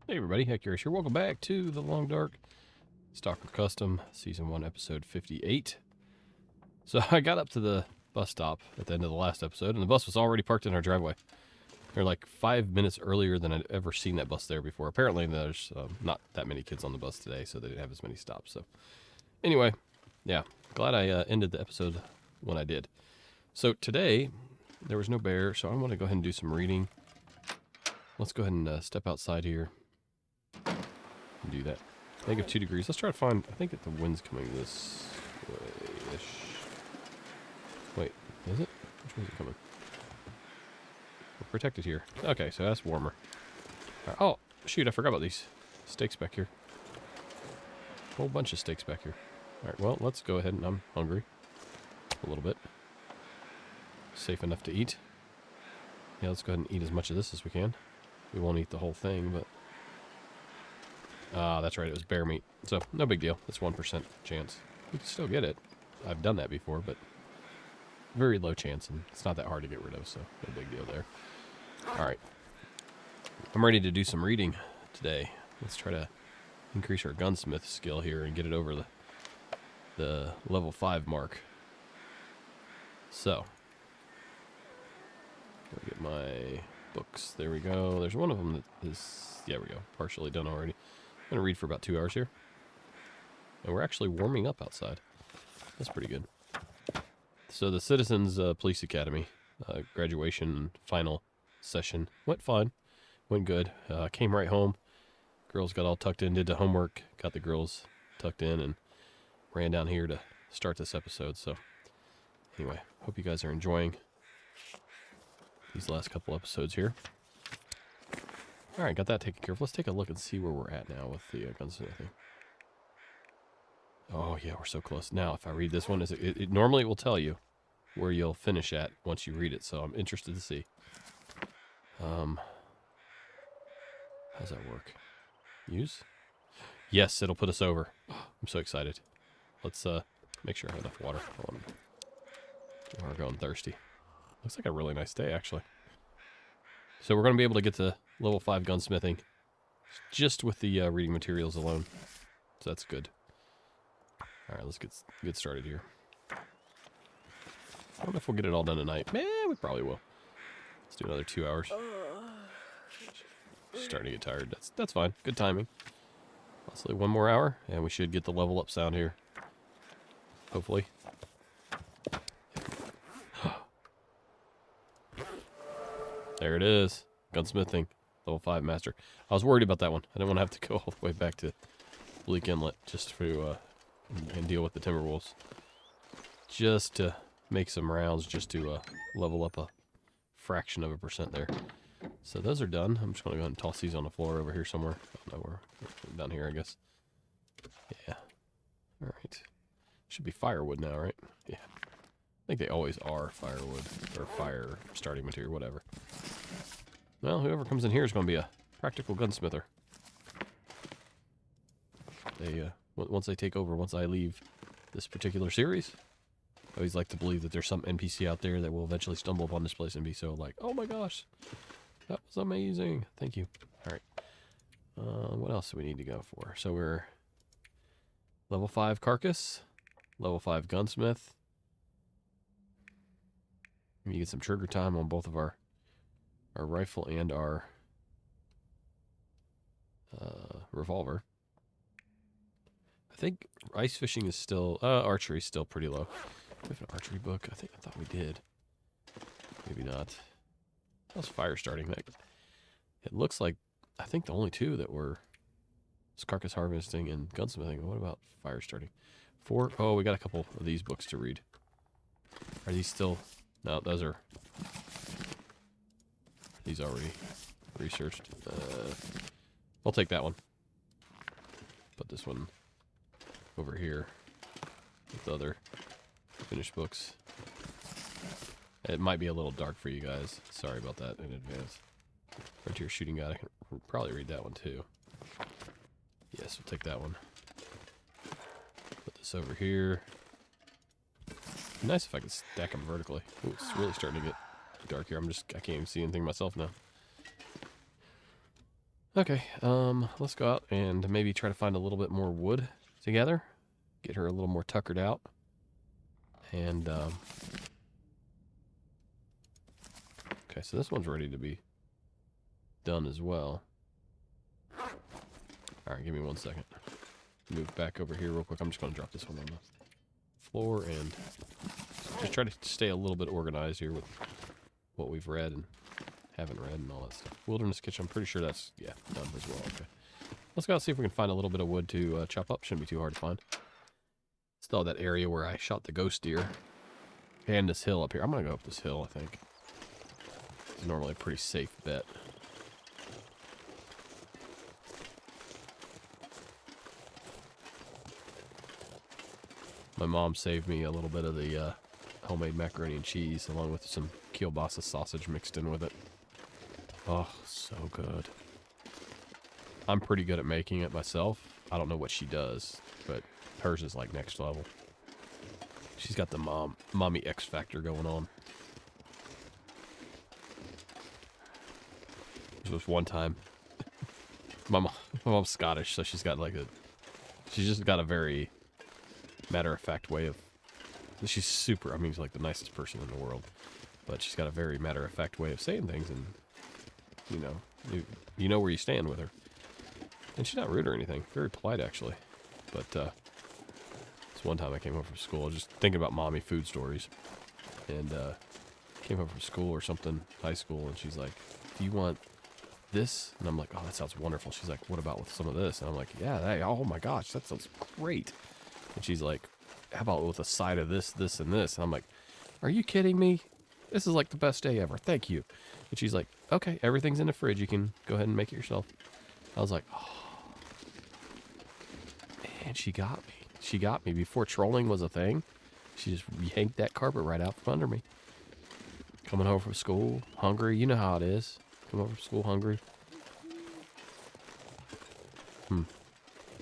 Hey everybody, Accurize here. Welcome back to the Long Dark Stalker Custom Season 1, Episode 58. So I got up to the bus stop at the end of the last episode, and the bus was already parked in our driveway. They're like 5 minutes earlier than I'd ever seen that bus there before. Apparently there's not that many kids on the bus today, so they didn't have as many stops. So anyway, yeah, glad I ended the episode when I did. So today, there was no bear, so I want to go ahead and do some reading. Let's go ahead and step outside here. Do that. -2 degrees. Let's try to find. I think that the wind's coming this way-ish. Wait, is it? Which way is it coming? We're protected here. Okay, so that's warmer. Right. Oh, shoot! I forgot about these steaks back here. Whole bunch of steaks back here. All right. Well, let's go ahead and I'm hungry. A little bit. Safe enough to eat. Yeah, let's go ahead and eat as much of this as we can. We won't eat the whole thing, but. That's right, it was bear meat. So, no big deal. It's 1% chance. We can still get it. I've done that before, but very low chance, and it's not that hard to get rid of, so no big deal there. Alright. I'm ready to do some reading today. Let's try to increase our gunsmith skill here and get it over the level 5 mark. So, let me get my books. There we go. There's one of them that is, there we go, partially done already. I'm going to read for about 2 hours here. And we're actually warming up outside. That's pretty good. So the Citizens Police Academy graduation final session went fine. Went good. Came right home. Girls got all tucked in, did the homework, got the girls tucked in, and ran down here to start this episode. So anyway, hope you guys are enjoying these last couple episodes here. Alright, got that taken care of. Let's take a look and see where we're at now with the gunsmithing. Oh, yeah, we're so close. Now, if I read this one, it normally will tell you where you'll finish at once you read it, so I'm interested to see. How's that work? Use? Yes, it'll put us over. I'm so excited. Let's make sure I have enough water. We're going thirsty. Looks like a really nice day, actually. So we're going to be able to get to level 5 gunsmithing just with the reading materials alone. So that's good. Alright, let's get started here. I don't know if we'll get it all done tonight. Man, we probably will. Let's do another 2 hours. Starting to get tired. That's fine. Good timing. Let's leave 1 more hour, and we should get the level up sound here. Hopefully. There it is. Gunsmithing. Level 5 master. I was worried about that one. I didn't want to have to go all the way back to Bleak Inlet just to and deal with the Timberwolves. Just to make some rounds, just to level up a fraction of a percent there. So those are done. I'm just going to go ahead and toss these on the floor over here somewhere. I don't know where. Down here, I guess. Yeah. Alright. Should be firewood now, right? Yeah. I think they always are firewood, or fire starting material, whatever. Well, whoever comes in here is going to be a practical gunsmither. They, once they take over, once I leave this particular series, I always like to believe that there's some NPC out there that will eventually stumble upon this place and be so like, oh my gosh, that was amazing. Thank you. Alright. What else do we need to go for? So we're level 5 carcass, level 5 gunsmith. We get some trigger time on both of our rifle and our revolver. I think ice fishing is still, archery is still pretty low. We have an archery book. I thought we did. Maybe not. How's fire starting? It looks like, I think the only 2 that were carcass harvesting and gunsmithing. What about fire starting? 4? Oh, we got a couple of these books to read. Are these still? No, those are. These already researched. I'll take that one. Put this one over here with the other finished books. It might be a little dark for you guys. Sorry about that in advance. Frontier Shooting Guide. I can probably read that one too. Yes, we'll take that one. Put this over here. It'd be nice if I could stack them vertically. Ooh, it's really starting to get dark here. I can't even see anything myself now. Okay, let's go out and maybe try to find a little bit more wood together. Get her a little more tuckered out. And, okay, so this one's ready to be done as well. Alright, give me 1 second. Move back over here real quick. I'm just going to drop this one on the floor and just try to stay a little bit organized here with what we've read and haven't read and all that stuff. Wilderness Kitchen, I'm pretty sure that's, yeah, done as well. Okay. Let's go out and see if we can find a little bit of wood to chop up. Shouldn't be too hard to find. Still that area where I shot the ghost deer. And this hill up here. I'm going to go up this hill, I think. It's normally a pretty safe bet. My mom saved me a little bit of the homemade macaroni and cheese along with some kielbasa sausage mixed in with it. Oh, so good. I'm pretty good at making it myself. I don't know what she does, but hers is like next level. She's got the mommy X factor going on. There was one time, my mom's Scottish, so she's just got a very matter-of-fact way of, she's super, I mean, she's like the nicest person in the world, but she's got a very matter-of-fact way of saying things, and, you know where you stand with her. And she's not rude or anything, very polite, actually. But, this one time I came home from school, just thinking about mommy food stories, and, came home from school or something, high school, and she's like, do you want this? And I'm like, oh, that sounds wonderful. She's like, what about with some of this? And I'm like, yeah, hey, oh my gosh, that sounds great. And she's like, how about with a side of this, this, and this? And I'm like, are you kidding me? This is like the best day ever. Thank you. And she's like, okay, everything's in the fridge. You can go ahead and make it yourself. I was like, oh. Man, she got me. She got me. Before trolling was a thing, she just yanked that carpet right out from under me. Coming home from school, hungry. You know how it is. Come home from school hungry.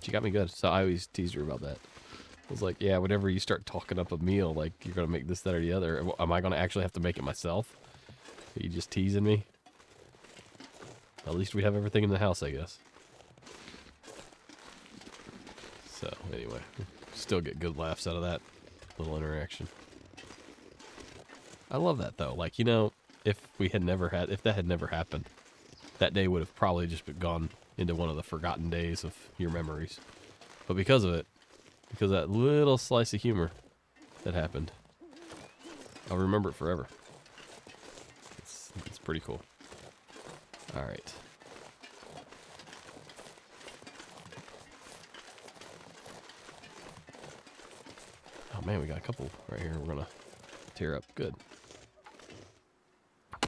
She got me good. So I always teased her about that. I was like, yeah, whenever you start talking up a meal, like, you're going to make this, that, or the other, am I going to actually have to make it myself? Are you just teasing me? At least we have everything in the house, I guess. So, anyway, still get good laughs out of that little interaction. I love that, though. Like, if that had never happened, that day would have probably just gone into one of the forgotten days of your memories. But because of it, because of that little slice of humor that happened, I'll remember it forever. It's pretty cool. All right. Oh man, we got a couple right here. We're gonna tear up. Good.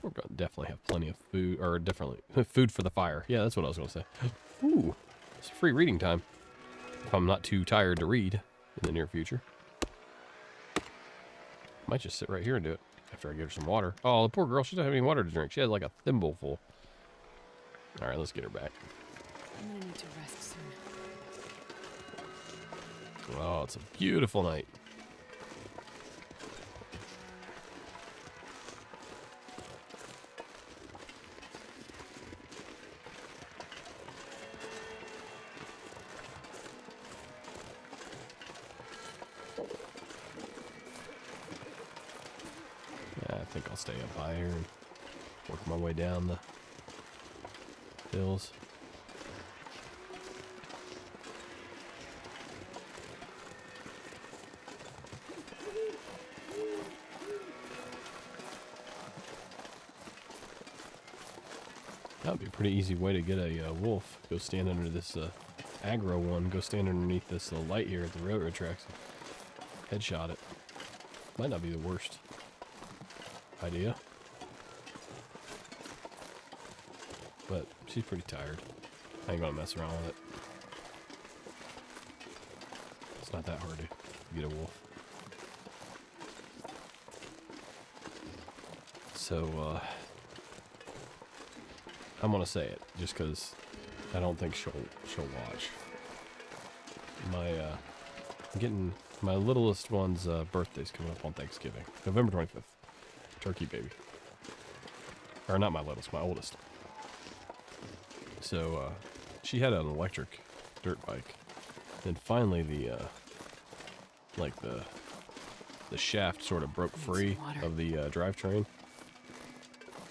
We're gonna definitely have plenty of food, or definitely food for the fire. Yeah, that's what I was gonna say. Ooh, it's free reading time. If I'm not too tired to read in the near future. Might just sit right here and do it after I give her some water. Oh, the poor girl, she doesn't have any water to drink. She has like a thimble full. All right, let's get her back. I'm gonna need to rest soon. Oh, it's a beautiful night. I think I'll stay up high here and work my way down the hills. That would be a pretty easy way to get a wolf. Go stand under this aggro one. Go stand underneath this light here at the railroad tracks. Headshot it. Might not be the worst idea. But she's pretty tired. I ain't gonna mess around with it. It's not that hard to get a wolf. So, I'm gonna say it just because I don't think she'll watch. Getting my littlest one's birthday's coming up on Thanksgiving, November 25th. Turkey baby. Or not my littlest, my oldest. So she had an electric dirt bike. And finally the the shaft sort of broke free of the drivetrain.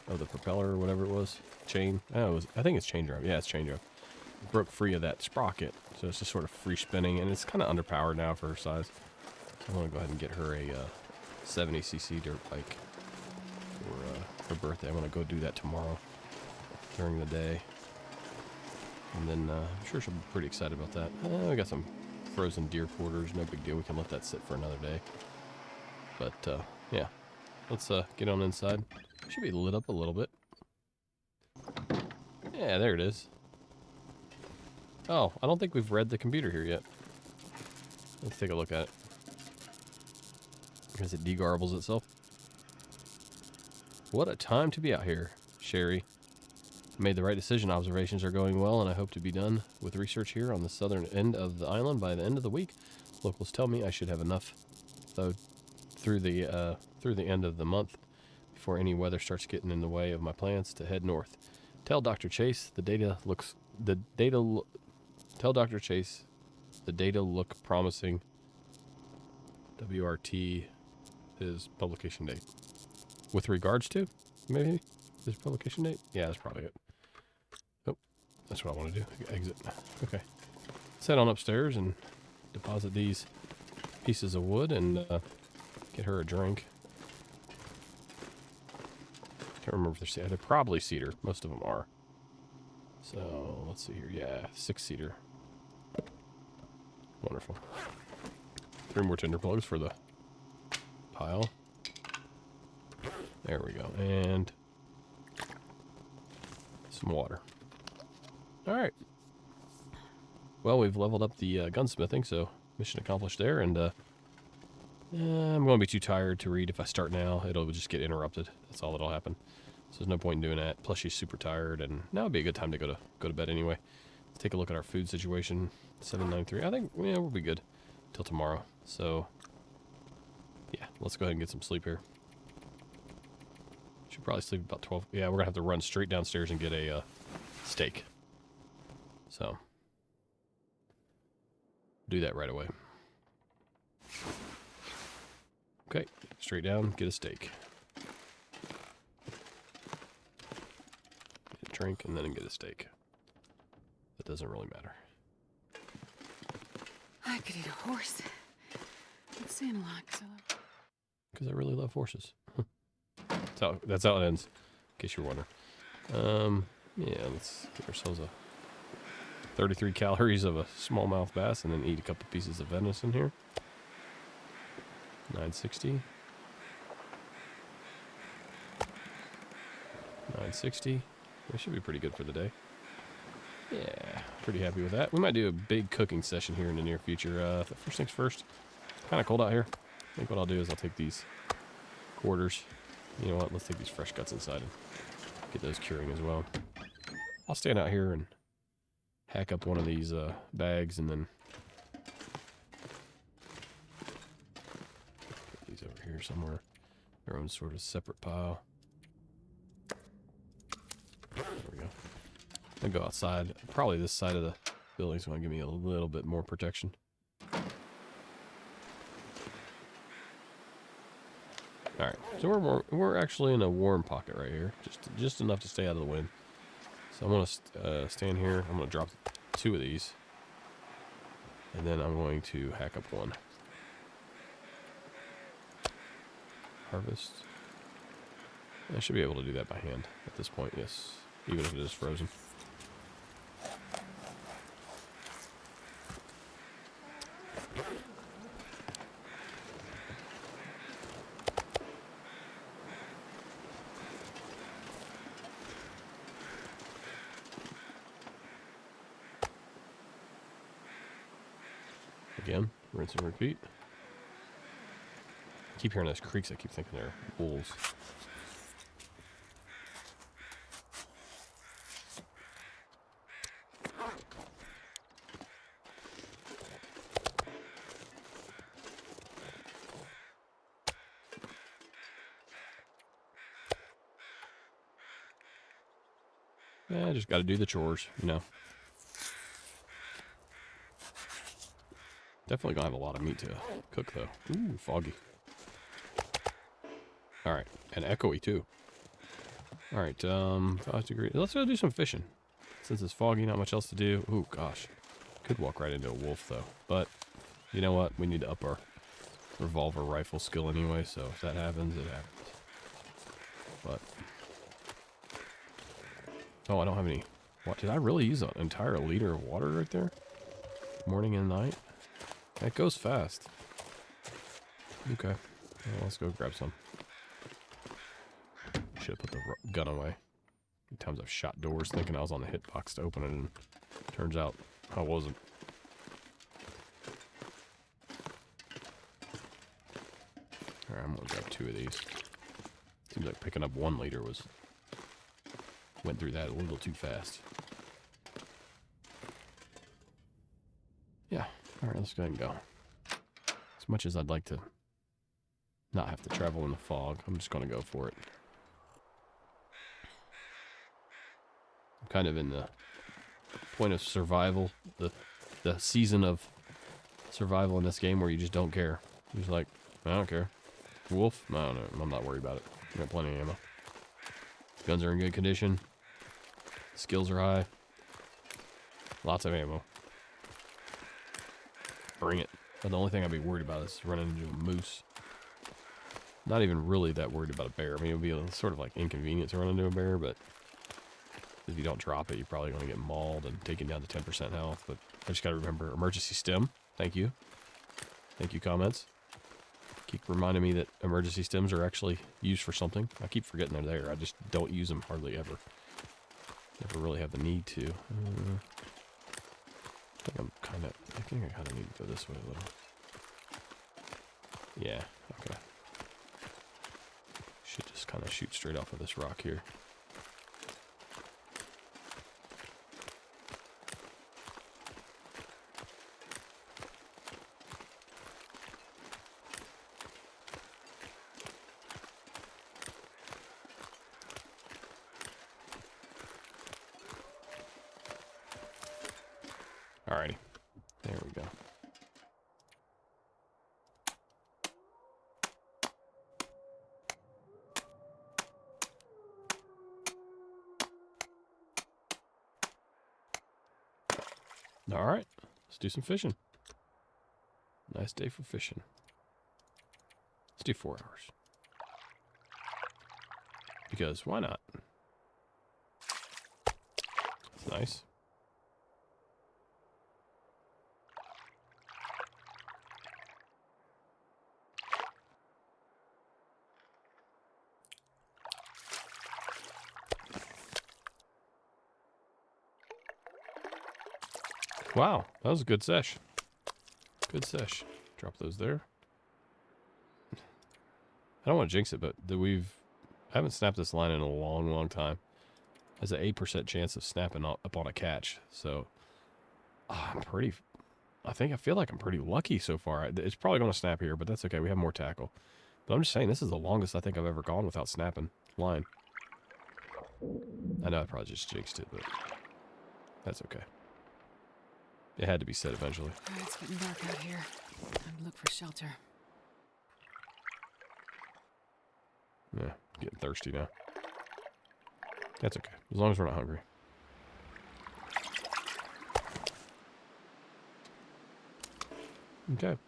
Of the propeller or whatever it was. Chain. I think it's chain drive. Yeah, it's chain drive. It broke free of that sprocket. So it's just sort of free spinning, and it's kind of underpowered now for her size. So I want to go ahead and get her a 70cc dirt bike for her birthday. I want to go do that tomorrow during the day. And then I'm sure she'll be pretty excited about that. We got some frozen deer quarters. No big deal. We can let that sit for another day. But, yeah. Let's get on inside. Should be lit up a little bit. Yeah, there it is. Oh, I don't think we've read the computer here yet. Let's take a look at it. As it degarbles itself. What a time to be out here, Sherry. I made the right decision. Observations are going well, and I hope to be done with research here on the southern end of the island by the end of the week. Locals tell me I should have enough, though, through the end of the month, before any weather starts getting in the way of my plans to head north. Tell Dr. Chase Tell Dr. Chase the data look promising. WRT is publication date. With regards to, maybe, his publication date? Yeah, that's probably it. Oh, that's what I want to do. Exit. Okay. Let's head on upstairs and deposit these pieces of wood and get her a drink. Can't remember if they're cedar. They're probably cedar. Most of them are. So, let's see here. Yeah, 6-seater. Wonderful. 3 more tinder plugs for the pile. There we go. And some water. Alright. Well, we've leveled up the gunsmithing, so mission accomplished there. And I'm going to be too tired to read. If I start now, it'll just get interrupted. That's all that'll happen. So there's no point in doing that. Plus, she's super tired, and now would be a good time to go to bed anyway. Let's take a look at our food situation. 793. I think we'll be good till tomorrow. So yeah, let's go ahead and get some sleep here. Should probably sleep about 12. Yeah, we're gonna have to run straight downstairs and get a steak. So do that right away. Okay, straight down, get a steak. Get a drink and then get a steak. That doesn't really matter. I could eat a horse. I'm saying a lot because I really love horses. That's how it ends, in case you're wondering. Yeah, let's get ourselves a 33 calories of a smallmouth bass and then eat a couple pieces of venison here. 960. 960. That should be pretty good for the day. Yeah, pretty happy with that. We might do a big cooking session here in the near future. First things first, kind of cold out here. I think what I'll do is I'll take these quarters. You know what? Let's take these fresh guts inside and get those curing as well. I'll stand out here and hack up one of these bags and then put these over here somewhere. Their own sort of separate pile. There we go. I'll go outside. Probably this side of the building's going to give me a little bit more protection. All right, so we're actually in a warm pocket right here, just enough to stay out of the wind. So I'm gonna stand here. I'm gonna drop 2 of these, and then I'm going to hack up one. Harvest. I should be able to do that by hand at this point. Yes, even if it is frozen. Again, rinse and repeat. I keep hearing those creaks. I keep thinking they're wolves. Just got to do the chores, you know. Definitely gonna have a lot of meat to cook, though. Ooh, foggy. All right, and echoey too. All right, 5 degrees. Let's go do some fishing. Since it's foggy, not much else to do. Ooh, gosh. Could walk right into a wolf, though. But, you know what? We need to up our revolver rifle skill anyway, so if that happens, it happens. But... oh, I don't have any... what? Did I really use an entire liter of water right there? Morning and night? That goes fast. Okay. Well, let's go grab some. Should have put the gun away. How many times I've shot doors thinking I was on the hitbox to open it, and turns out I wasn't. Alright, I'm gonna grab 2 of these. Seems like picking up 1 liter went through that a little too fast. Yeah, alright, let's go ahead and go. As much as I'd like to not have to travel in the fog, I'm just gonna go for it. I'm kind of in the point of survival, the season of survival in this game where you just don't care. You're just like, I don't care. Wolf? No, I'm not worried about it. I got plenty of ammo. Guns are in good condition. Skills are high. Lots of ammo. Bring it. But the only thing I'd be worried about is running into a moose. Not even really that worried about a bear. I mean, it would be a, sort of like inconvenient to run into a bear, but if you don't drop it, you're probably going to get mauled and taken down to 10% health. But I just got to remember, emergency stim. Thank you. Thank you, comments. Keep reminding me that emergency stims are actually used for something. I keep forgetting they're there. I just don't use them hardly ever. Never really have the need to. I think I kind of need to go this way a little. Yeah, okay. Should just kind of shoot straight off of this rock here. Alrighty, there we go. Alright, let's do some fishing. Nice day for fishing. Let's do 4 hours. Because why not? It's nice. Wow, that was a good sesh. Good sesh. Drop those there. I don't want to jinx it, but I haven't snapped this line in a long, long time. Has an 8% chance of snapping up on a catch. So, I feel like I'm pretty lucky so far. It's probably going to snap here, but that's okay. We have more tackle. But I'm just saying, this is the longest I think I've ever gone without snapping line. I know I probably just jinxed it, but that's okay. It had to be said eventually. Alright, it's getting dark out here. Time to look for shelter. Yeah, getting thirsty now. That's okay, as long as we're not hungry. Okay.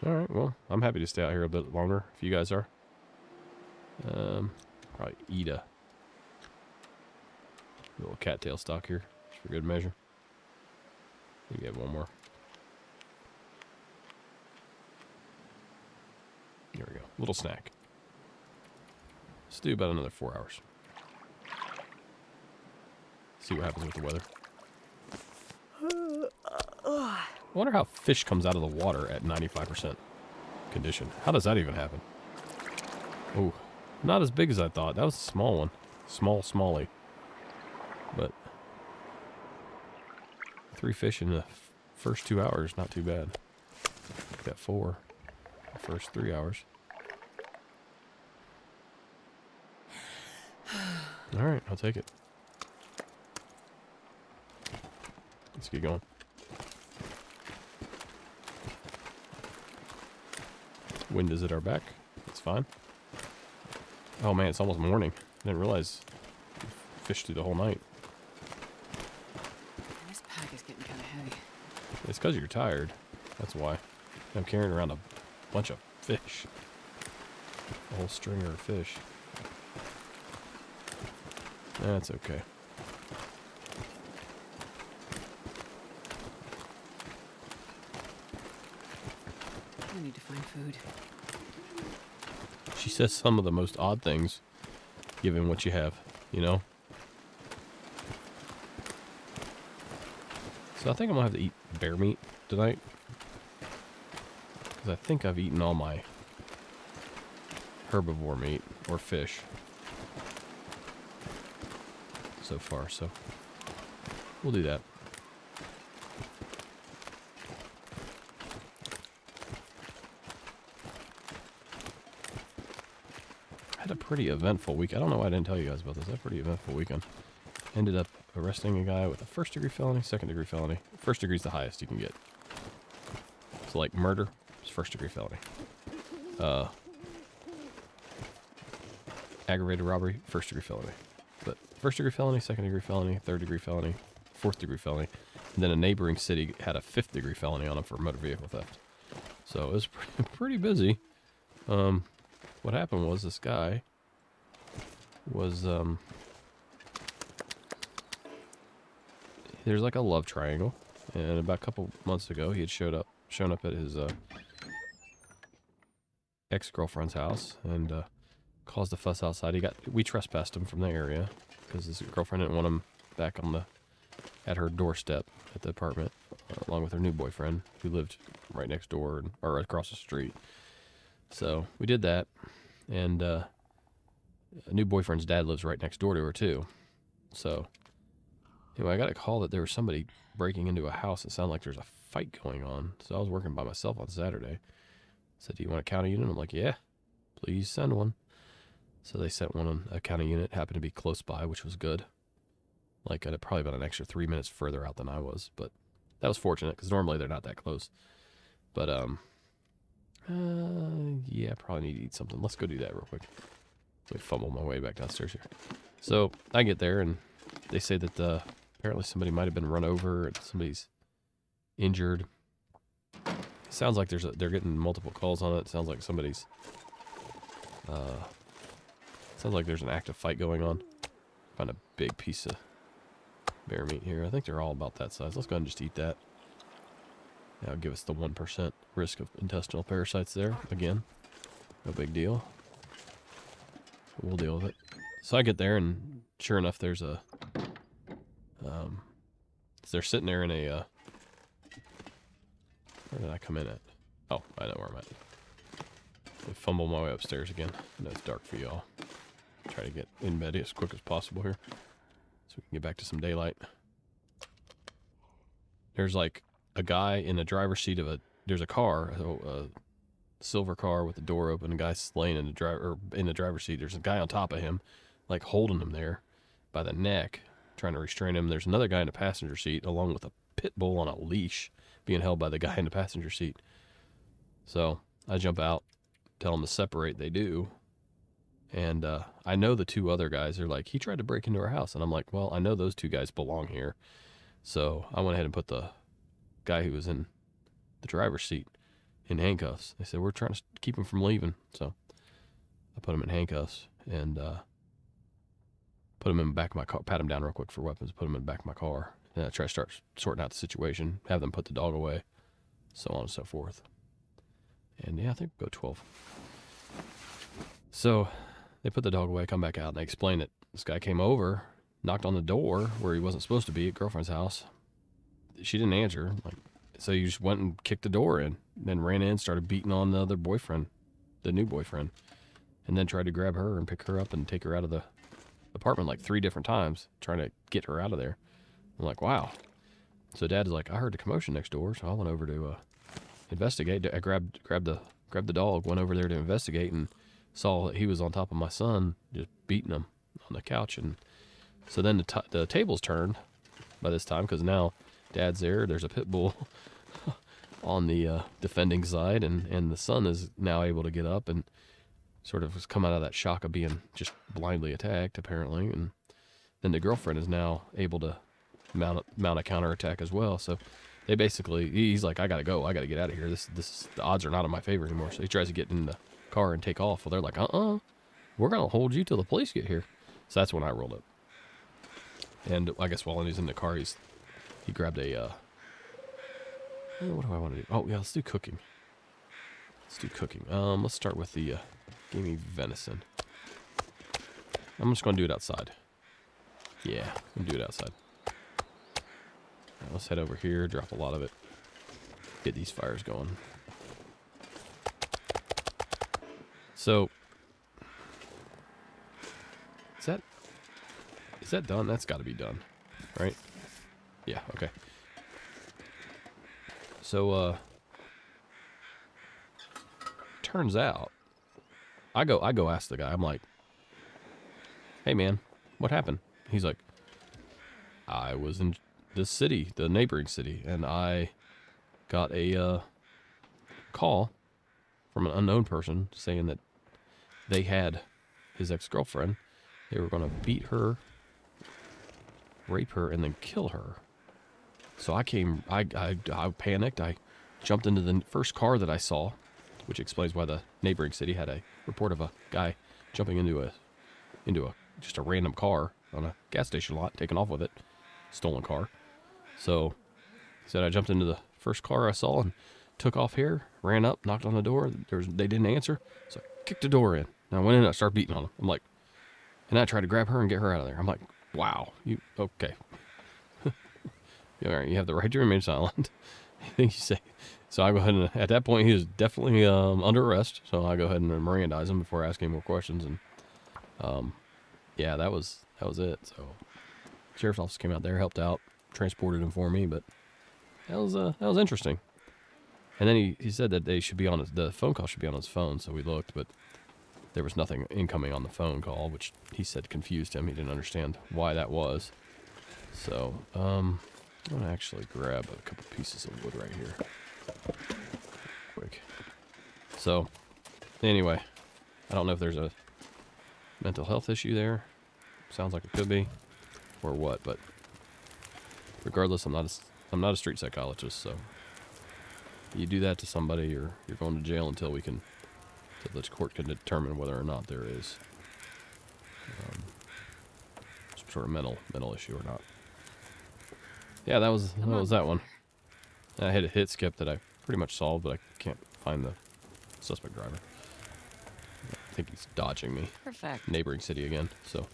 Alright, well, I'm happy to stay out here a bit longer, if you guys are. Probably eat a little cattail stock here, just for good measure. Maybe have one more. There we go. Little snack. Let's do about another 4 hours. See what happens with the weather. I wonder how fish comes out of the water at 95% condition. How does that even happen? Oh, not as big as I thought. That was a small one. Smally. But 3 fish in the first 2 hours, not too bad. Got 4 the first 3 hours. All right, I'll take it. Let's get going. Wind is at our back. That's fine. Oh man, it's almost morning. I didn't realize we fished through the whole night. This pack is getting kind of heavy. It's because you're tired. That's why. I'm carrying around a bunch of fish. A whole stringer of fish. That's okay. I need to find food. She says some of the most odd things, given what you have, you know? So I think I'm going to have to eat bear meat tonight. Because I think I've eaten all my herbivore meat, or fish, so far, so we'll do that. I had a pretty eventful week. I don't know why I didn't tell you guys about this. I had a pretty eventful weekend. Ended up arresting a guy with a first-degree felony, second-degree felony. First degree is the highest you can get. So like murder is first-degree felony. Aggravated robbery, first-degree felony. But first-degree felony, second-degree felony, third-degree felony, fourth-degree felony. And then a neighboring city had a fifth-degree felony on him for motor vehicle theft. So it was pretty busy. What happened was this guy was, there's like a love triangle. And about a couple months ago, he had shown up at his ex-girlfriend's house and caused a fuss outside. We trespassed him from the area because his girlfriend didn't want him back at her doorstep at the apartment, along with her new boyfriend who lived right next door or across the street. So we did that, and a new boyfriend's dad lives right next door to her too. So anyway, I got a call that there was somebody breaking into a house. It sounded like there's a fight going on. So I was working by myself on Saturday. Said, "Do you want a county unit?" I'm like, "Yeah, please send one." So they sent one on a county unit. Happened to be close by, which was good. Like probably about an extra 3 minutes further out than I was, but that was fortunate because normally they're not that close. But yeah, I probably need to eat something. Let's go do that real quick. Let me fumble my way back downstairs here. So I get there and they say that apparently somebody might have been run over and somebody's injured. It sounds like they're getting multiple calls on it. It sounds like somebody's sounds like there's an active fight going on. Find a big piece of bear meat here. I think they're all about that size. Let's go ahead and just eat that. That'll give us the 1% risk of intestinal parasites there. Again, no big deal. We'll deal with it. So I get there, and sure enough, there's a... they're sitting there in a... where did I come in at? Oh, I know where I'm at. I fumble my way upstairs again. I know it's dark for y'all. Try to get in bed as quick as possible here, so we can get back to some daylight. There's like a guy in the driver's seat of there's a car, a silver car with the door open. A guy's laying in the driver's seat. There's a guy on top of him, like holding him there by the neck, trying to restrain him. There's another guy in the passenger seat, along with a pit bull on a leash, being held by the guy in the passenger seat. So I jump out, tell them to separate. They do. And I know the two other guys are like, he tried to break into our house. And I'm like, well, I know those two guys belong here. So I went ahead and put the guy who was in the driver's seat in handcuffs. They said, we're trying to keep him from leaving. So I put him in handcuffs and put him in the back of my car, pat him down real quick for weapons, put him in the back of my car. And I try to start sorting out the situation, have them put the dog away, so on and so forth. And yeah, I think we'll go 12. So they put the dog away, come back out, and they explain that this guy came over, knocked on the door where he wasn't supposed to be at girlfriend's house. She didn't answer. So he just went and kicked the door in, then ran in, started beating on the other boyfriend, the new boyfriend, and then tried to grab her and pick her up and take her out of the apartment like 3 different times, trying to get her out of there. I'm like, wow. So Dad's like, I heard the commotion next door, so I went over to investigate. I grabbed the dog, went over there to investigate, and saw that he was on top of my son, just beating him. on the couch, and so then the tables turned by this time because now Dad's there. There's a pit bull on the defending side, and the son is now able to get up and sort of has come out of that shock of being just blindly attacked, apparently, and then the girlfriend is now able to mount a counterattack as well. So they basically, he's like, I gotta go, I gotta get out of here. The odds are not in my favor anymore. So he tries to get in the car and take off. Well, they're like, we're gonna hold you till the police get here. So that's when I rolled up. And I guess while he's in the car, he grabbed a. What do I want to do? Oh yeah, let's do cooking. Let's start with the gamey venison. I'm just gonna do it outside. Yeah, I'm gonna do it outside. Right, let's head over here, drop a lot of it, get these fires going. So, is that done? That's got to be done, right? Yeah. Okay. So, turns out, I go ask the guy. I'm like, hey man, what happened? He's like, I was in this city, the neighboring city, and I got a call from an unknown person saying that they had his ex-girlfriend. They were going to beat her, rape her, and then kill her. So I panicked. I jumped into the first car that I saw, which explains why the neighboring city had a report of a guy jumping into just a random car on a gas station lot, taking off with it, stolen car. So he said I jumped into the first car I saw and took off here, ran up, knocked on the door. They didn't answer, so I kicked the door in. And I went in and I started beating on them. I'm like, and I tried to grab her and get her out of there. I'm like, wow, you okay? All right, you have the right to remain silent. Anything you say. So I go ahead and at that point he was definitely under arrest. So I go ahead and Mirandize him before asking more questions. And yeah, that was it. So sheriff's office came out there, helped out, transported him for me. But that was interesting. And then he said that they should be on the phone call should be on his phone. So we looked, but there was nothing incoming on the phone call, which he said confused him. He didn't understand why that was. So I'm going to actually grab a couple pieces of wood right here. Quick. So, anyway, I don't know if there's a mental health issue there. Sounds like it could be. Or what, but regardless, I'm not a street psychologist, so you do that to somebody, you're going to jail until the court can determine whether or not there is some sort of mental issue or not. Yeah, that was that one. I had a hit skip that I pretty much solved, but I can't find the suspect driver. I think he's dodging me. Perfect. Neighboring city again, so.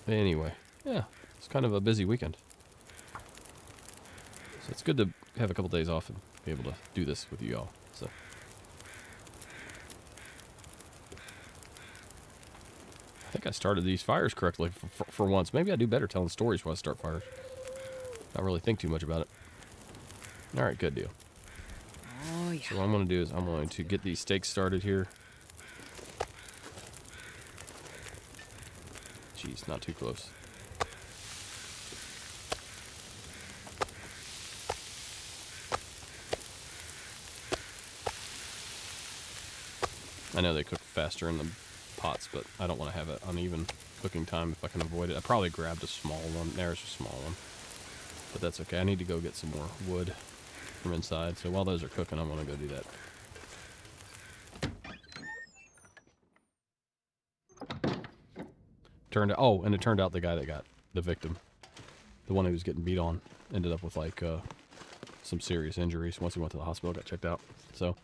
Anyway, yeah, it's kind of a busy weekend. So it's good to have a couple days off and be able to do this with you all, so. I think I started these fires correctly for once. Maybe I do better telling stories while I start fires. Not really think too much about it. All right, good deal. Oh, yeah. So what I'm going to do is I'm going to get these steaks started here. Jeez, not too close. I know they cook faster in the pots, but I don't want to have an uneven cooking time if I can avoid it. I probably grabbed a small one. There's a small one. But that's okay. I need to go get some more wood from inside. So while those are cooking, I'm going to go do that. And it turned out the guy that got the victim, the one who was getting beat on, ended up with like some serious injuries. Once he went to the hospital, got checked out. So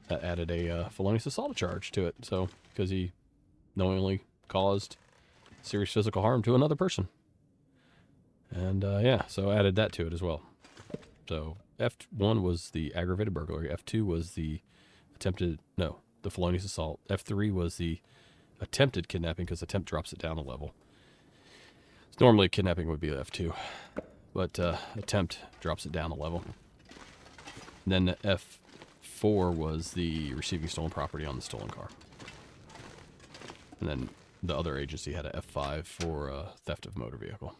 that added a felonious assault charge to it. So because he knowingly caused serious physical harm to another person. And yeah, so added that to it as well. So F1 was the aggravated burglary. F2 was the the felonious assault. F3 was the attempted kidnapping, because attempt drops it down a level. So normally kidnapping would be F2, but attempt drops it down a level. And then F4 was the receiving stolen property on the stolen car. And then the other agency had a F5 for theft of motor vehicle.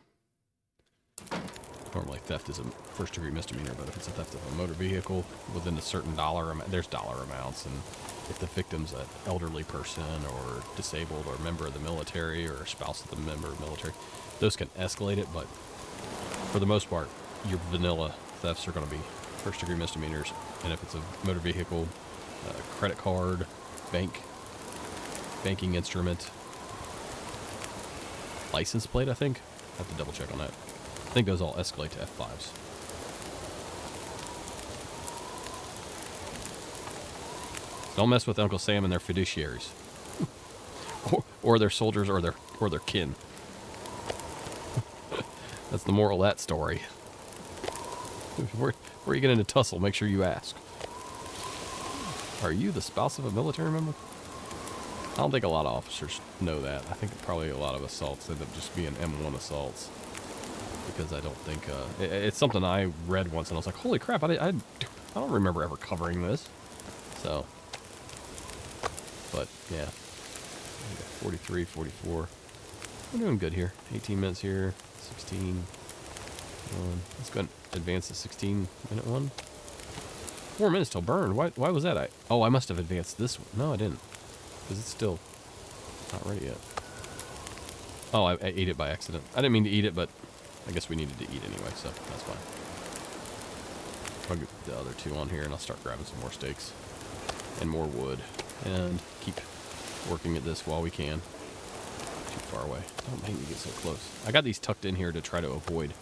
Normally theft is a first-degree misdemeanor, but if it's a theft of a motor vehicle within a certain dollar amount, there's dollar amounts, and if the victim's an elderly person or disabled or a member of the military or a spouse of the member of the military, those can escalate it, but for the most part, your vanilla thefts are going to be first-degree misdemeanors, and if it's a motor vehicle, credit card, banking instrument, license plate, I think. I have to double check on that. I think those all escalate to F5s. Don't mess with Uncle Sam and their fiduciaries, or their soldiers, or their kin. That's the moral of that story. Before you get into tussle, make sure you ask. Are you the spouse of a military member? I don't think a lot of officers know that. I think probably a lot of assaults end up just being M1 assaults. Because I don't think, it's something I read once and I was like, holy crap, I don't remember ever covering this. So, but yeah, 43, 44. We're doing good here. 18 minutes here, 16. Let's go ahead and advance the 16-minute one. 4 minutes till burn. Why was that? I must have advanced this one. No, I didn't. Because it's still not ready yet. Oh, I ate it by accident. I didn't mean to eat it, but I guess we needed to eat anyway, so that's fine. I'll get the other two on here, and I'll start grabbing some more steaks and more wood, and keep working at this while we can. Too far away. Don't make me get so close. I got these tucked in here to try to avoid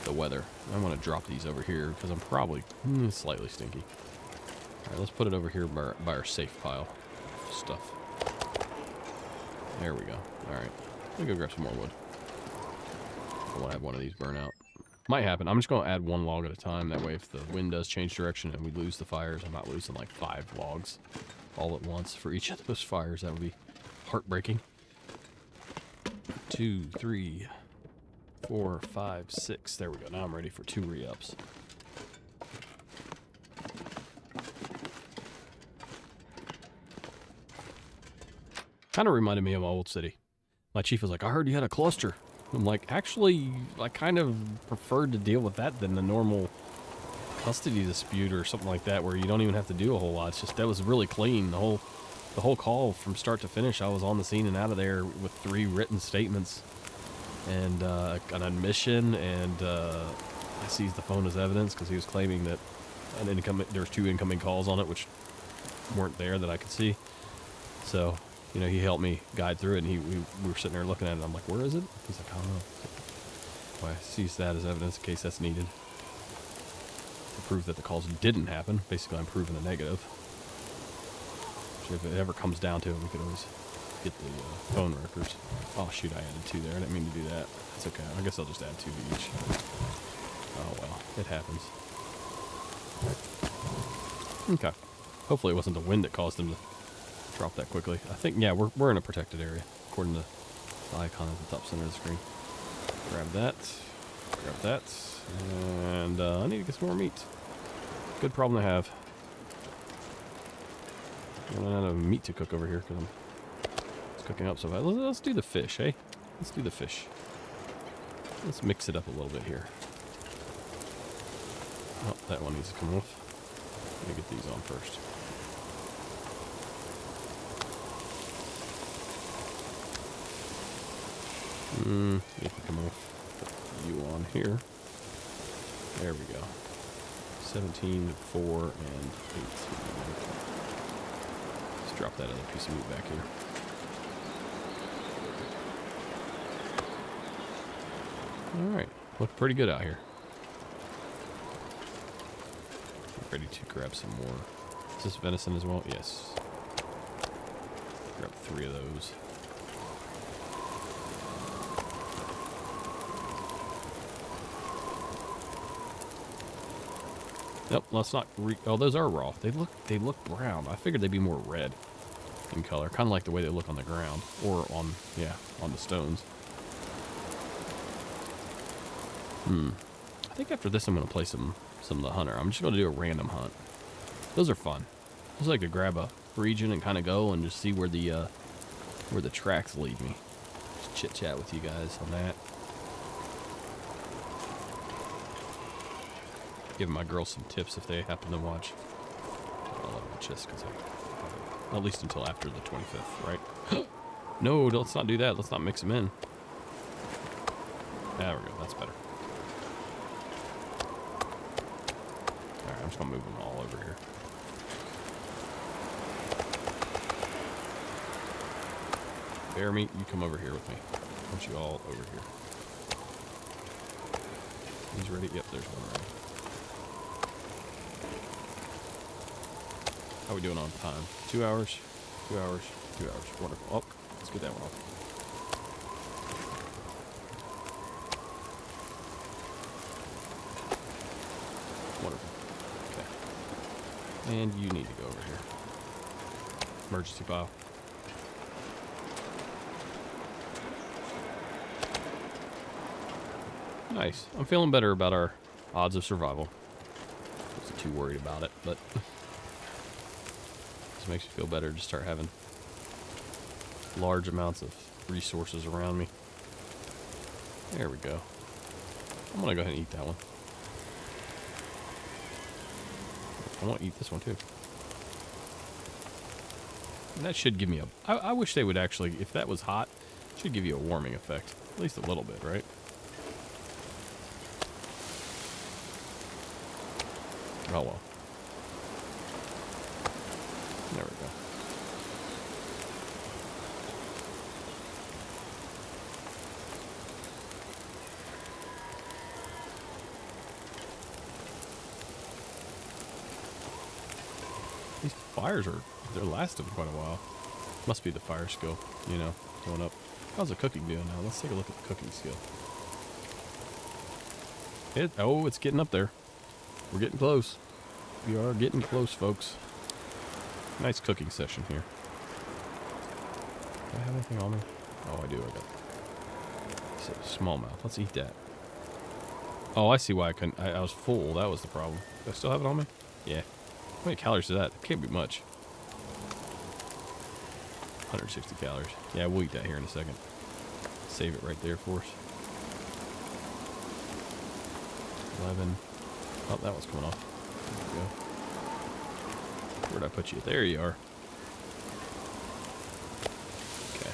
the weather. I want to drop these over here because I'm probably slightly stinky. All right, let's put it over here by our safe pile of stuff. There we go. All right, let me go grab some more wood. I want to have one of these burn out. Might happen. I'm just going to add one log at a time. That way, if the wind does change direction and we lose the fires, I'm not losing like 5 logs all at once for each of those fires. That would be heartbreaking. 2, 3, 4, 5, 6. There we go. Now I'm ready for 2 re-ups. Kind of reminded me of my old city. My chief was like, I heard you had a cluster. I'm like, actually, I kind of preferred to deal with that than the normal custody dispute or something like that, where you don't even have to do a whole lot. It's just, that was really clean. The whole call from start to finish, I was on the scene and out of there with 3 written statements and an admission, and I seized the phone as evidence because he was claiming that there was 2 incoming calls on it, which weren't there that I could see. So, you know, he helped me guide through it, and we were sitting there looking at it, and I'm like, where is it? He's like, I don't know. Well, I seized that as evidence in case that's needed. To prove that the calls didn't happen. Basically, I'm proving a negative. So if it ever comes down to it, we could always get the phone records. Oh, shoot, I added 2 there. I didn't mean to do that. It's okay. I guess I'll just add 2 to each. Oh, well. It happens. Okay. Hopefully it wasn't the wind that caused them to drop that quickly. I think, yeah, we're in a protected area, according to the icon at the top center of the screen. Grab that. Grab that. And I need to get some more meat. Good problem to have. I'm running out of meat to cook over here because it's cooking up so fast. Let's do the fish, hey? Let's do the fish. Let's mix it up a little bit here. Oh, that one needs to come off. Let me get these on first. You can come off. Put you on here. There we go. 17, 4, and 18. Let's drop that other piece of meat back here. Alright. Look pretty good out here. Ready to grab some more. Is this venison as well? Yes. Grab 3 of those. Nope, let's not oh, those are raw. They look brown. I figured they'd be more red in color, kind of like the way they look on the ground or on the stones. I think after this I'm gonna play some of the hunter. I'm just gonna do a random hunt. Those are fun. I just like to grab a region and kind of go and just see where the where the tracks lead me. Just chit chat with you guys on that. Giving my girls some tips if they happen to watch. I'll watch this because at least until after the 25th, right? No, let's not do that. Let's not mix them in. There we go. That's better. Alright, I'm just going to move them all over here. Bear meat, you come over here with me. I want you all over here. He's ready? Yep, there's one ready. How are we doing on time? 2 hours? 2 hours? 2 hours. Wonderful. Oh, let's get that one off. Wonderful. Okay. And you need to go over here. Emergency pile. Nice. I'm feeling better about our odds of survival. Wasn't too worried about it, but just makes me feel better to start having large amounts of resources around me. There we go. I'm gonna go ahead and eat that one. I want to eat this one too. And that should give me a... I wish they would actually, if that was hot, it should give you a warming effect. At least a little bit, right? Oh well. There we go. These fires they're lasting quite a while. Must be the fire skill, you know, going up. How's the cooking doing now? Let's take a look at the cooking skill. It's getting up there. We're getting close. We are getting close, folks. Nice cooking session here. Do I have anything on me? Oh, I do. I got smallmouth. Let's eat that. Oh, I see why I couldn't. I was full. That was the problem. Do I still have it on me? Yeah. How many calories is that? It can't be much. 160 calories. Yeah, we'll eat that here in a second. Save it right there for us. 11. Oh, that one's coming off. There we go. Where'd I put you? There you are. Okay.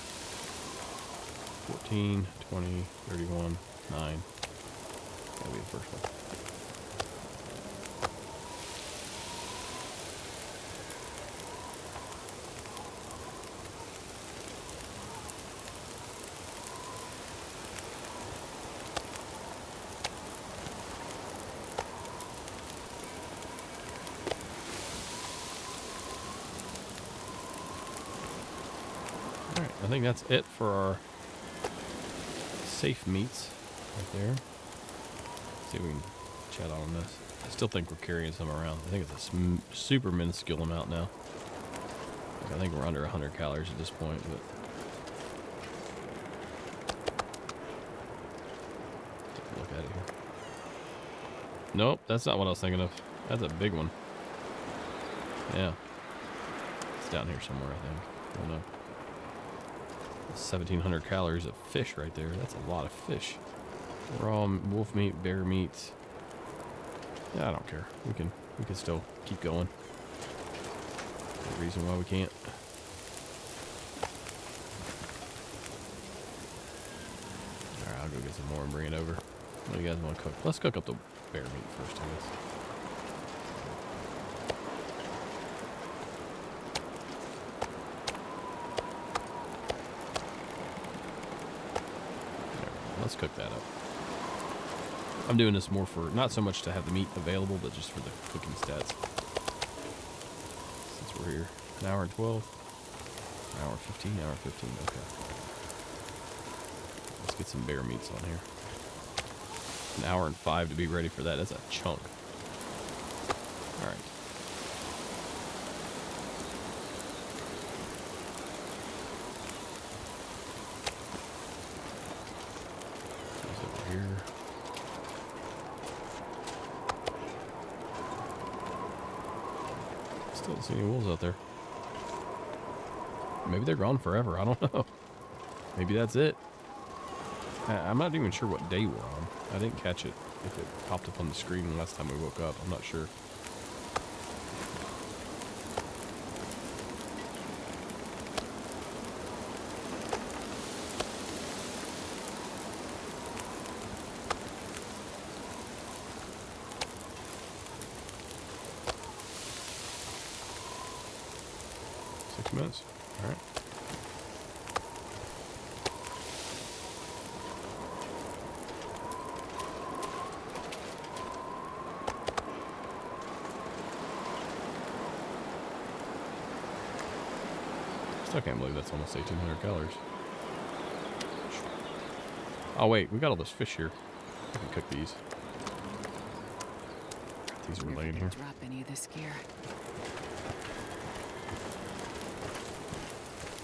14, 20, 31, 9. That'll be the first one. Alright, I think that's it for our safe meats right there. Let's see if we can chat on this. I still think we're carrying some around. I think it's a super minuscule amount now. I think we're under 100 calories at this point, but take a look at it here. Nope, that's not what I was thinking of. That's a big one. Yeah. It's down here somewhere, I think. I don't know. 1,700 calories of fish right there. That's a lot of fish. Raw wolf meat, bear meat. Yeah, I don't care. We can still keep going. No reason why we can't. Alright, I'll go get some more and bring it over. What do you guys want to cook? Let's cook up the bear meat first, I guess. Let's cook that up. I'm doing this more for, not so much to have the meat available, but just for the cooking stats. Since we're here. An hour and 12. An hour 15, hour 15, okay. Let's get some bear meats on here. An hour and 5 to be ready for that. That's a chunk. Alright. Here. Still don't see any wolves out there. Maybe they're gone forever. I don't know. Maybe that's it. I'm not even sure what day we're on. I didn't catch it if it popped up on the screen last time we woke up. I'm not sure. Minutes. All right. Still can't believe that's almost 1,800 calories. Oh wait, we got all this fish here. I can cook these. These are laying here. Drop any of this gear.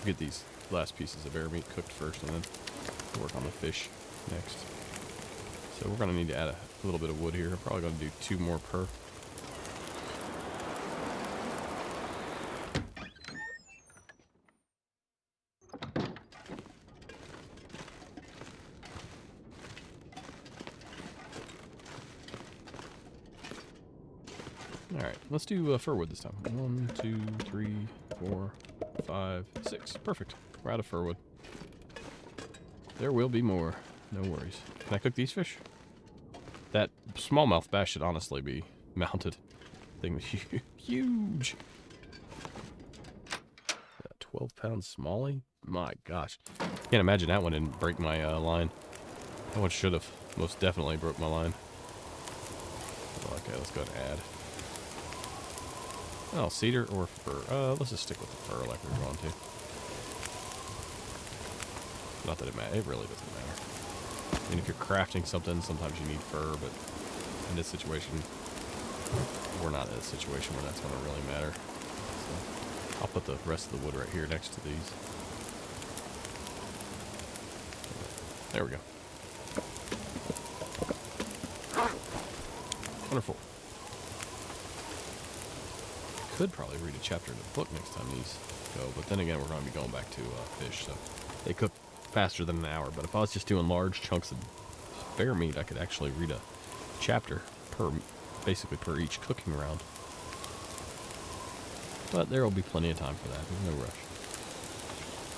Get these last pieces of bear meat cooked first, and then work on the fish next. So we're gonna need to add a little bit of wood here. I'm probably gonna do 2 more per. All right, let's do fir wood this time. 1, 2, 3, 4, 5, 6. Perfect. We're out of fir wood. There will be more. No worries. Can I cook these fish? That smallmouth bass should honestly be mounted. Thing was huge. 12-pound smallie? My gosh. Can't imagine that one didn't break my line. That one should have most definitely broke my line. Okay, let's go ahead and add. Oh, cedar or fir. Let's just stick with the fir like we were going to. Not that it matters. It really doesn't matter. I mean, if you're crafting something, sometimes you need fir, but in this situation, we're not in a situation where that's going to really matter. So I'll put the rest of the wood right here next to these. There we go. Wonderful. Could probably read a chapter in the book next time these go, but then again, we're going to be going back to fish, so they cook faster than an hour. But if I was just doing large chunks of bear meat, I could actually read a chapter basically per each cooking round. But there will be plenty of time for that. There's no rush.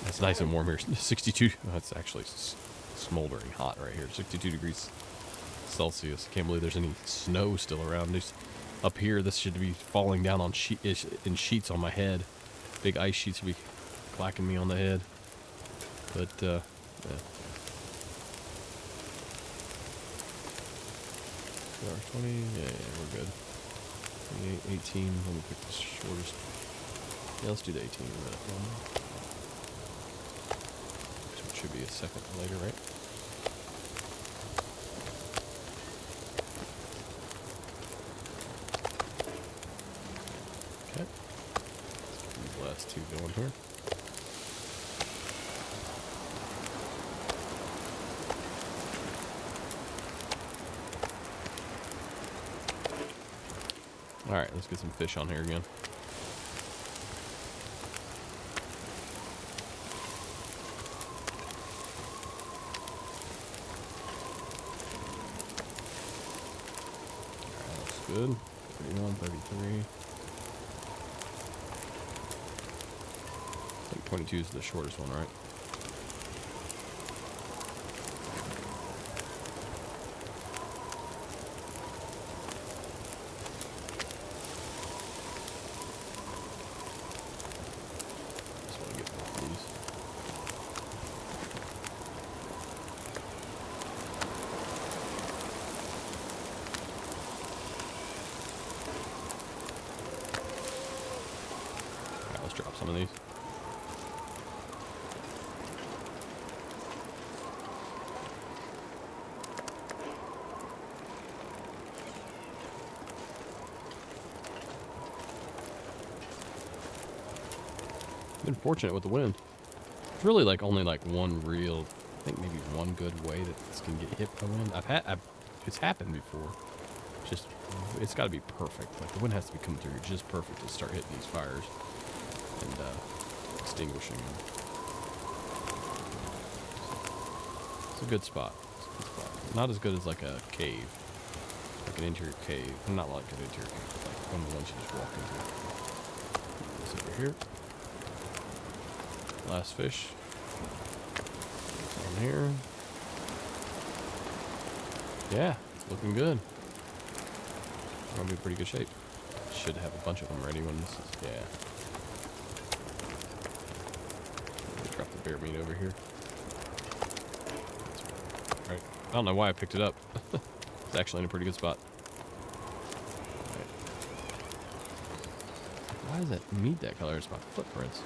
It's nice and warm here. 62. That's actually smoldering hot right here. 62 degrees Celsius. Can't believe there's any snow still around. There's up here. This should be falling down on in sheets on my head. Big ice sheets should be clacking me on the head. But yeah. $20. Yeah, we're good. 28, 18. Let me pick the shortest. Yeah, let's do the 18 in a minute. So it should be a second later, right? Okay. Let's get these last two going here. Alright, let's get some fish on here again. Alright, looks good. 31, 33. I think 22 is the shortest one, right? Drop some of these. Been fortunate with the wind. It's really like only like one real, I think maybe one good way that this can get hit by wind. It's happened before. Just, it's got to be perfect. Like the wind has to be coming through just perfect to start hitting these fires. And extinguishing them. It's a good spot. It's a good spot. Not as good as like a cave. Like an interior cave. Not like an interior cave, but like one of the ones you just walk into. This over here. Last fish. On here. Yeah, it's looking good. Gonna be in pretty good shape. Should have a bunch of them ready when this is, yeah. Drop the bear meat over here. Alright. I don't know why I picked it up. It's actually in a pretty good spot. Right. Why does that meat that color? It's my footprints.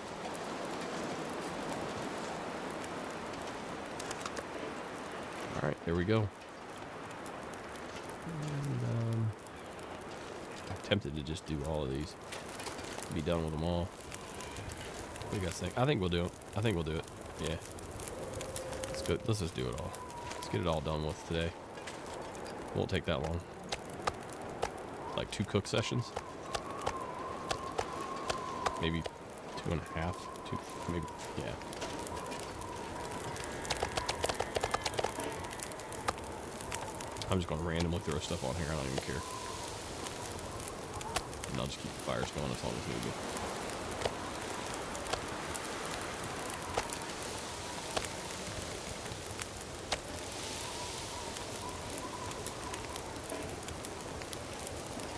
Alright, there we go. And, I'm tempted to just do all of these. Be done with them all. What do you guys think? I think we'll do it. I think we'll do it. Yeah. Let's go. Let's just do it all. Let's get it all done with today. Won't take that long. Like 2 cook sessions. Maybe 2.5. 2, maybe, yeah. I'm just going to randomly throw stuff on here. I don't even care. And I'll just keep the fires going as long as needed.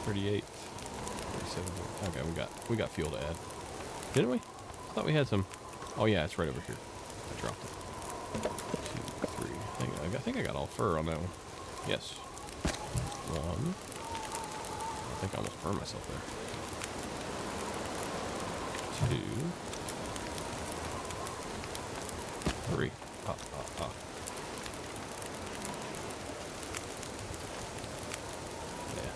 $38, $37. Okay, we got fuel to add. Didn't we? I thought we had some. Oh yeah, it's right over here. I dropped it. 2, 3. I think I got all fur on that one. Yes. 1. I think I almost burned myself there. 2. 3. Ah. Yeah.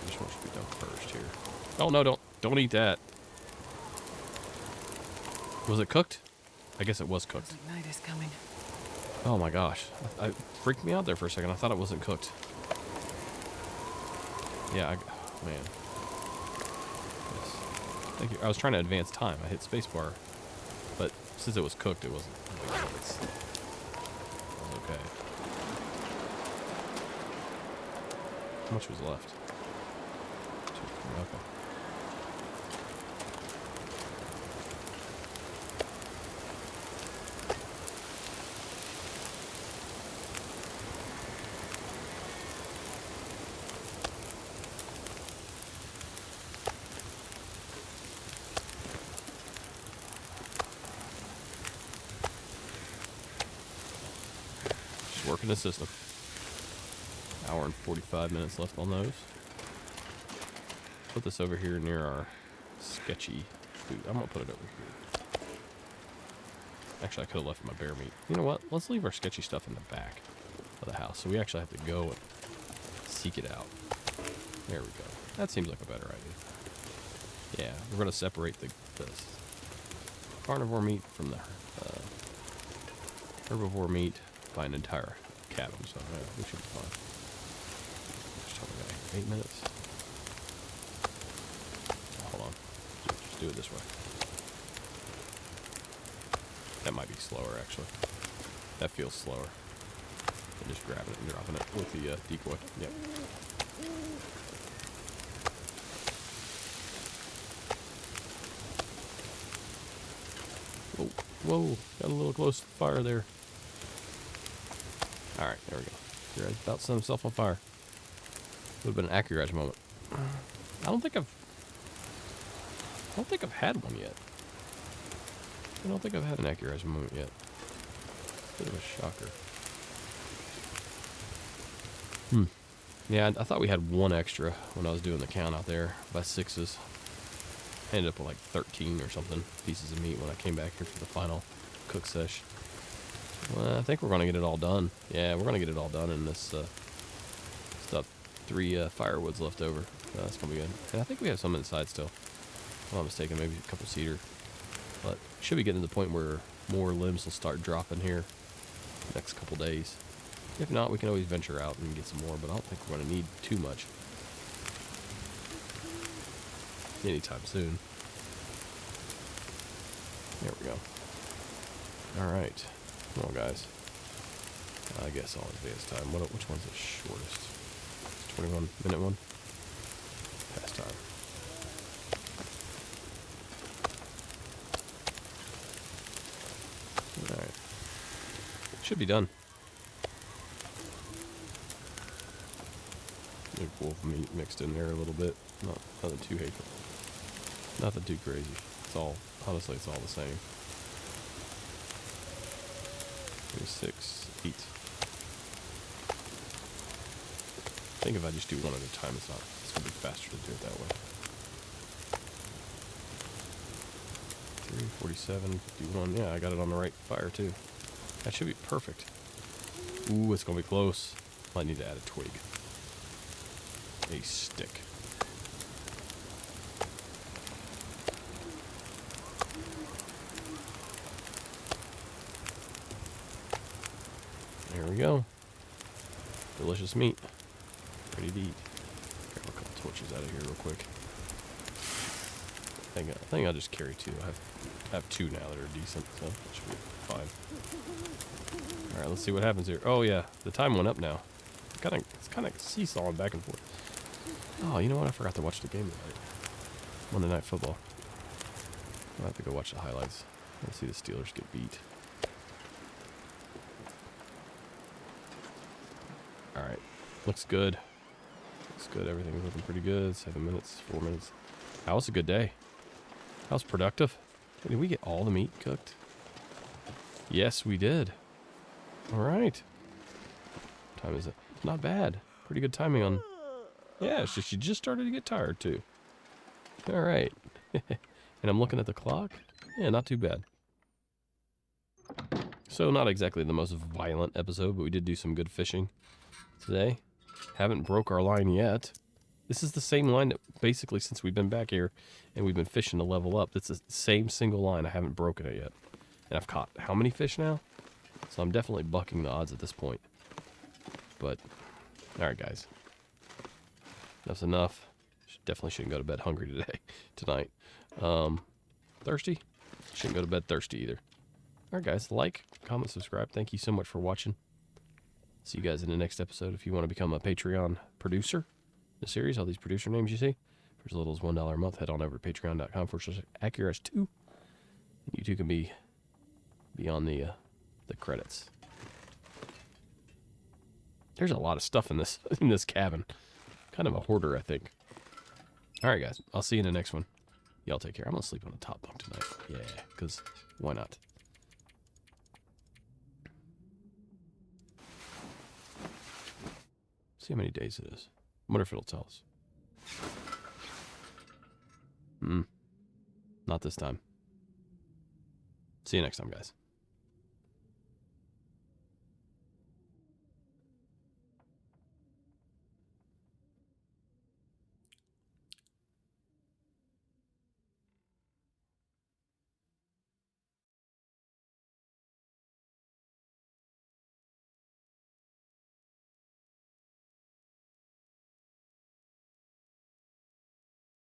This one should be done first here. Oh no, don't eat that. Was it cooked? I guess it was cooked. Looks like night is coming. Oh my gosh. I freaked me out there for a second. I thought it wasn't cooked. Yeah, man. Yes. Thank you. I was trying to advance time. I hit spacebar. But since it was cooked, it wasn't. It was okay. How much was left? Okay. Working the system. Hour and 45 minutes left on those. Put this over here near our sketchy food. I'm gonna put it over here. Actually, I could have left my bear meat. You know what? Let's leave our sketchy stuff in the back of the house, so we actually have to go and seek it out. There we go. That seems like a better idea. Yeah, we're gonna separate the carnivore meat from the herbivore meat by an entire cabin, so yeah, we should be fine. Just tell me that 8 minutes. Hold on. Just do it this way. That might be slower, actually. That feels slower than just grabbing it and dropping it with the decoy. Yep. Whoa, got a little close to the fire there. Alright, there we go. Accurize about to set himself on fire. Would have been an Accurize moment. I don't think I've had one yet. I don't think I've had an Accurize moment yet. Bit of a shocker. Yeah, I thought we had one extra when I was doing the count out there by 6s. I ended up with like 13 or something pieces of meat when I came back here for the final cook sesh. Well, I think we're going to get it all done. Yeah, we're going to get it all done in this stuff. 3 firewoods left over. That's going to be good. And I think we have some inside still. If I'm not mistaken, maybe a couple cedar. But should be getting to the point where more limbs will start dropping here next couple days. If not, we can always venture out and get some more, but I don't think we're going to need too much anytime soon. There we go. Alright. Come on, guys. I guess I'll advance time. Which one's the shortest? 21-minute one? Past time. Alright. Should be done. Maybe wolf meat mixed in there a little bit. Nothing too hateful. Nothing too crazy. It's all, honestly, it's all the same. 6, 8. I think if I just do one at a time, it's going to be faster to do it that way. 3, 47, 51. Yeah, I got it on the right fire, too. That should be perfect. Ooh, it's going to be close. Might need to add a twig. A stick. There we go. Delicious meat. Ready to eat. Grab a couple torches out of here real quick. I think I'll just carry 2. I have 2 now that are decent, so that should be fine. Alright, let's see what happens here. Oh yeah, the time went up now. It's kind of seesawing back and forth. Oh, you know what? I forgot to watch the game tonight. Monday Night Football. I'll have to go watch the highlights. Let's see the Steelers get beat. Alright. Looks good. Looks good. Everything's looking pretty good. 7 minutes, 4 minutes. That was a good day. That was productive. Did we get all the meat cooked? Yes, we did. Alright. What time is it? Not bad. Pretty good timing on... Yeah, she just started to get tired, too. Alright. And I'm looking at the clock. Yeah, not too bad. So, not exactly the most violent episode, but we did do some good fishing today. Haven't broke our line yet. This is the same line that basically since we've been back here and we've been fishing to level up. It's the same single line. I haven't broken it yet. And I've caught how many fish now? So I'm definitely bucking the odds at this point. But, alright guys. That's enough. Definitely shouldn't go to bed hungry tonight. Thirsty? Shouldn't go to bed thirsty either. Alright guys, like, comment, subscribe. Thank you so much for watching. See you guys in the next episode. If you want to become a Patreon producer in the series, all these producer names you see, for as little as $1 a month, head on over to patreon.com/Accurize2. And you too can be on the credits. There's a lot of stuff in this cabin. Kind of a hoarder, I think. Alright guys, I'll see you in the next one. Y'all take care. I'm going to sleep on the top bunk tonight. Yeah, because why not? See how many days it is. I wonder if it'll tell us. Not this time. See you next time, guys.